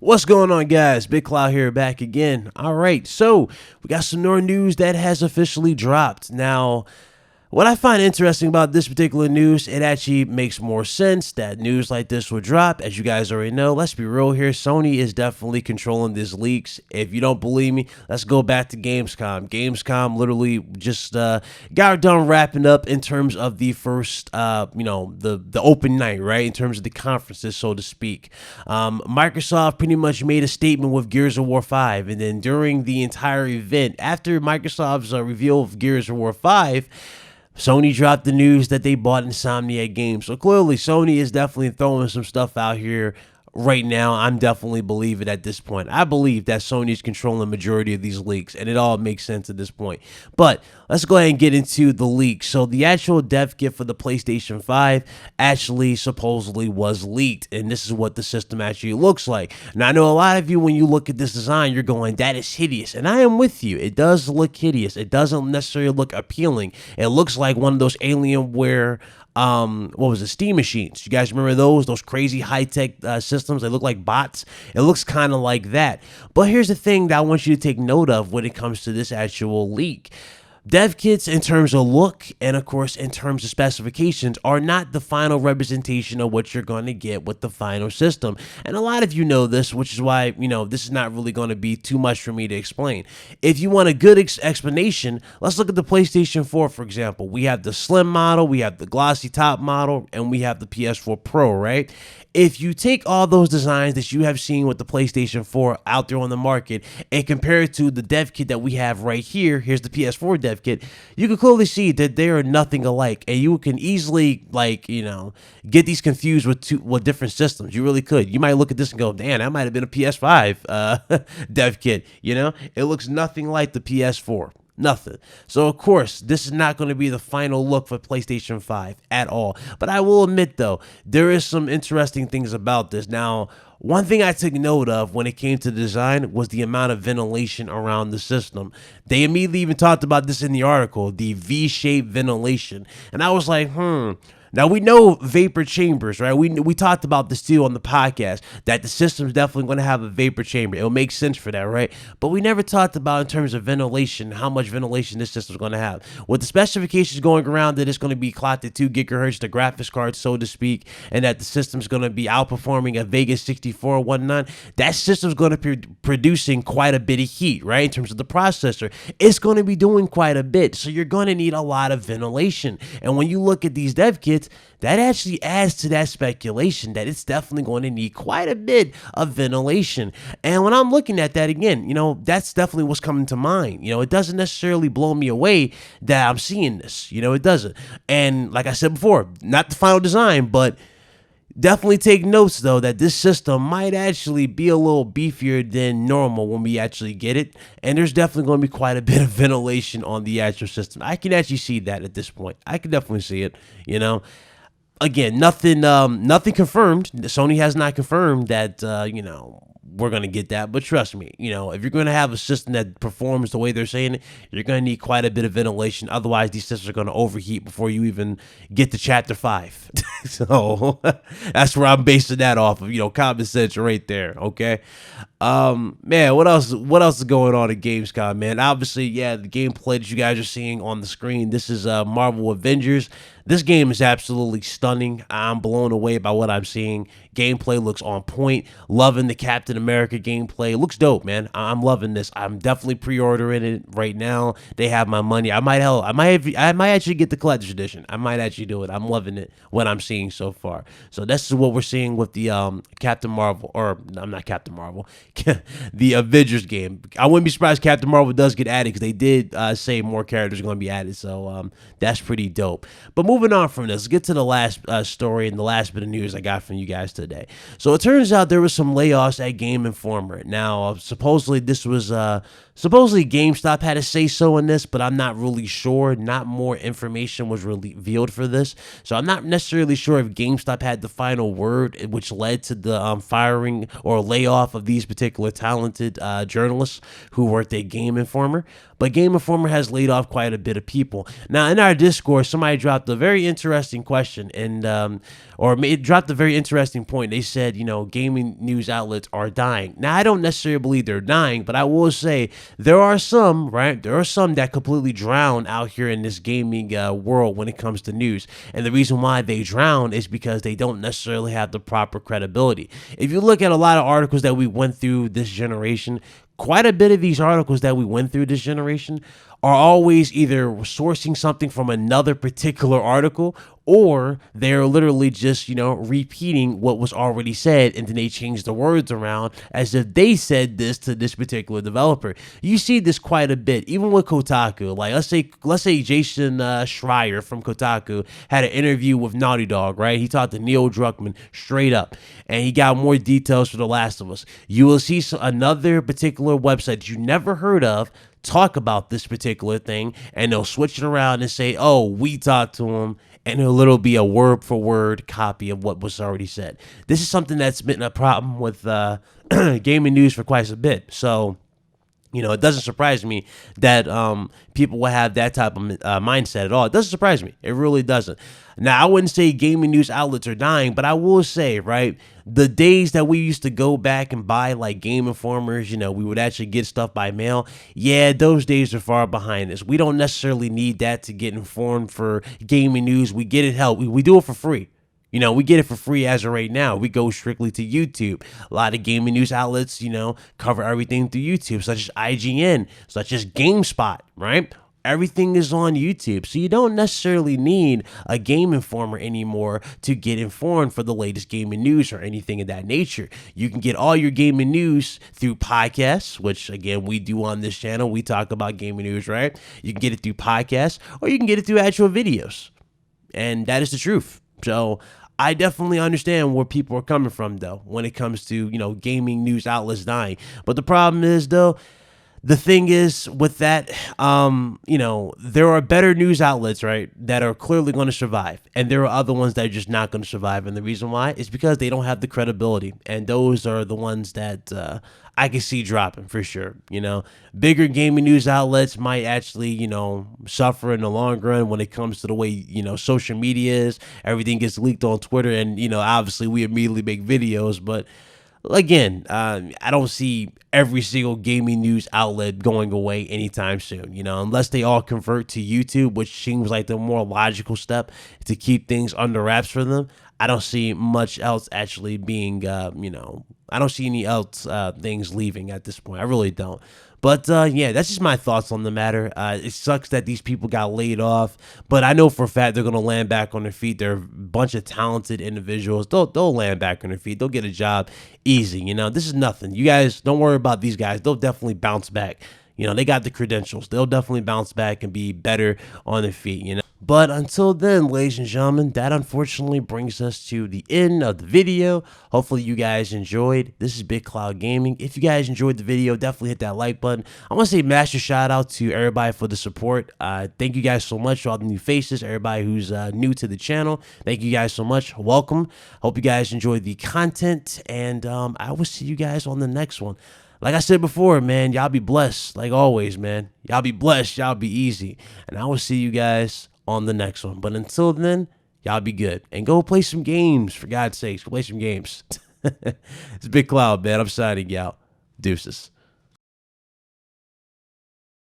What's going on, guys? Big Cloud here, back again. All right, so we got some more news that has officially dropped. Now, what I find interesting about this particular news, it actually makes more sense that news like this would drop. As you guys already know, let's be real here, Sony is definitely controlling these leaks. If you don't believe me, let's go back to Gamescom. Gamescom literally just got done wrapping up in terms of the first, the open night, right? In terms of the conferences, so to speak. Microsoft pretty much made a statement with Gears of War 5, and then during the entire event, after Microsoft's reveal of Gears of War 5, Sony dropped the news that they bought Insomniac Games. So clearly, Sony is definitely throwing some stuff out here right now. I'm definitely believing at this point. I believe that Sony is controlling the majority of these leaks, and it all makes sense at this point. But let's go ahead and get into the leaks. So the actual dev kit for the PlayStation 5 actually supposedly was leaked, and this is what the system actually looks like. Now, I know a lot of you, when you look at this design, you're going, that is hideous, and I am with you. It does look hideous. It doesn't necessarily look appealing. It looks like one of those Alienware what was it, Steam machines. You guys remember those crazy high-tech systems? They look like bots. It looks kind of like that. But here's the thing that I want you to take note of when it comes to this actual leak. Dev kits, in terms of look and of course in terms of specifications, are not the final representation of what you're going to get with the final system. And a lot of you know this, which is why, this is not really going to be too much for me to explain. If you want a good explanation, let's look at the PlayStation 4, for example. We have the slim model, we have the glossy top model, and we have the PS4 Pro, right? If you take all those designs that you have seen with the PlayStation 4 out there on the market and compare it to the dev kit that we have right here, here's the PS4 dev kit, you can clearly see that they are nothing alike, and you can easily, get these confused with different systems. You really could. You might look at this and go, damn, that might have been a PS5 dev kit. It looks nothing like the PS4. Nothing. So, of course, this is not going to be the final look for PlayStation 5 at all. But I will admit, though, there is some interesting things about this. Now, one thing I took note of when it came to the design was the amount of ventilation around the system. They immediately even talked about this in the article, the V-shaped ventilation. And I was like, Now, we know vapor chambers, right? We talked about this too on the podcast, that the system's definitely going to have a vapor chamber. It'll make sense for that, right? But we never talked about in terms of ventilation, how much ventilation this system's going to have. With the specifications going around that it's going to be clocked at 2 gigahertz, the graphics card, so to speak, and that the system's going to be outperforming a Vegas 6419, that system's going to be producing quite a bit of heat, right? In terms of the processor, it's going to be doing quite a bit. So you're going to need a lot of ventilation. And when you look at these dev kits, that actually adds to that speculation that it's definitely going to need quite a bit of ventilation. And when I'm looking at that again, that's definitely what's coming to mind. It doesn't necessarily blow me away that I'm seeing this. It doesn't. And like I said before, not the final design, but definitely take notes, though, that this system might actually be a little beefier than normal when we actually get it. And there's definitely going to be quite a bit of ventilation on the actual system. I can actually see that at this point. I can definitely see it, Again, nothing confirmed. Sony has not confirmed that, we're going to get that. But trust me, if you're going to have a system that performs the way they're saying it, you're going to need quite a bit of ventilation. Otherwise, these systems are going to overheat before you even get to Chapter 5. So that's where I'm basing that off of, common sense right there, okay? Man, what else is going on at Gamescom, man? Obviously, yeah, the gameplay that you guys are seeing on the screen, this is Marvel Avengers. This game is absolutely stunning. I'm blown away by what I'm seeing. Gameplay looks on point. Loving the Captain America gameplay. It looks dope, man. I'm loving this. I'm definitely pre-ordering it right now. They have my money. I might actually get the collector's edition. I might actually do it. I'm loving it, what I'm seeing so far. So this is what we're seeing with the Captain Marvel, or I'm not Captain Marvel, the Avengers game. I wouldn't be surprised if Captain Marvel does get added, because they did say more characters are going to be added. So that's pretty dope. But moving on from this, let's get to the last story and the last bit of news I got from you guys today. So it turns out there was some layoffs at GameInformer. Now, supposedly this was supposedly GameStop had a say so in this, but I'm not really sure. Not more information was revealed for this, so I'm not necessarily sure if GameStop had the final word, which led to the firing or layoff of these particular talented journalists who worked at GameInformer. But GameInformer has laid off quite a bit of people. Now, in our Discord, somebody dropped a very interesting question, and it dropped a very interesting point. They said, gaming news outlets are dying. Now, I don't necessarily believe they're dying, but I will say there are some, right? There are some that completely drown out here in this gaming world when it comes to news. And the reason why they drown is because they don't necessarily have the proper credibility. If you look at a lot of articles that we went through this generation, quite a bit of these articles that we went through this generation are always either sourcing something from another particular article, or they're literally just, repeating what was already said, and then they change the words around as if they said this to this particular developer. You see this quite a bit, even with Kotaku. Like, let's say Jason Schreier from Kotaku had an interview with Naughty Dog, right? He talked to Neil Druckmann straight up, and he got more details for The Last of Us. You will see another particular website that you never heard of talk about this particular thing, and they'll switch it around and say, oh, we talked to him, and it'll be a word for word copy of what was already said. This is something that's been a problem with gaming news for quite a bit. So it doesn't surprise me that people will have that type of mindset at all. It doesn't surprise me. It really doesn't. Now, I wouldn't say gaming news outlets are dying, but I will say, right, the days that we used to go back and buy like Game Informers, we would actually get stuff by mail. Yeah, those days are far behind us. We don't necessarily need that to get informed for gaming news. We get it help. We do it for free. We get it for free as of right now. We go strictly to YouTube. A lot of gaming news outlets, cover everything through YouTube, such as IGN, such as GameSpot, right? Everything is on YouTube, so you don't necessarily need a Game Informer anymore to get informed for the latest gaming news or anything of that nature. You can get all your gaming news through podcasts, which, again, we do on this channel. We talk about gaming news, right? You can get it through podcasts, or you can get it through actual videos, and that is the truth. So I definitely understand where people are coming from, though, when it comes to, gaming news outlets dying. But the problem is, though, the thing is with that, there are better news outlets, right, that are clearly going to survive. And there are other ones that are just not going to survive. And the reason why is because they don't have the credibility. And those are the ones that I can see dropping for sure. Bigger gaming news outlets might actually, suffer in the long run when it comes to the way, social media is. Everything gets leaked on Twitter. And, obviously we immediately make videos. But again, I don't see every single gaming news outlet going away anytime soon, unless they all convert to YouTube, which seems like the more logical step to keep things under wraps for them. I don't see much else actually being, I don't see any else things leaving at this point. I really don't. But yeah, that's just my thoughts on the matter. It sucks that these people got laid off, but I know for a fact they're going to land back on their feet. They're a bunch of talented individuals. They'll land back on their feet. They'll get a job easy. This is nothing. You guys don't worry about these guys. They'll definitely bounce back. They got the credentials. They'll definitely bounce back and be better on their feet, But until then, ladies and gentlemen, that unfortunately brings us to the end of the video. Hopefully you guys enjoyed. This is Big Cloud Gaming. If you guys enjoyed the video, definitely hit that like button. I want to say massive shout out to everybody for the support. Thank you guys so much for all the new faces, everybody who's new to the channel. Thank you guys so much. Welcome. Hope you guys enjoyed the content, and I will see you guys on the next one. Like I said before, man, y'all be blessed. Like always, man. Y'all be blessed. Y'all be easy. And I will see you guys on the next one. But until then, y'all be good. And go play some games, for God's sakes. Go play some games. It's Big Cloud, man. I'm signing out. Deuces.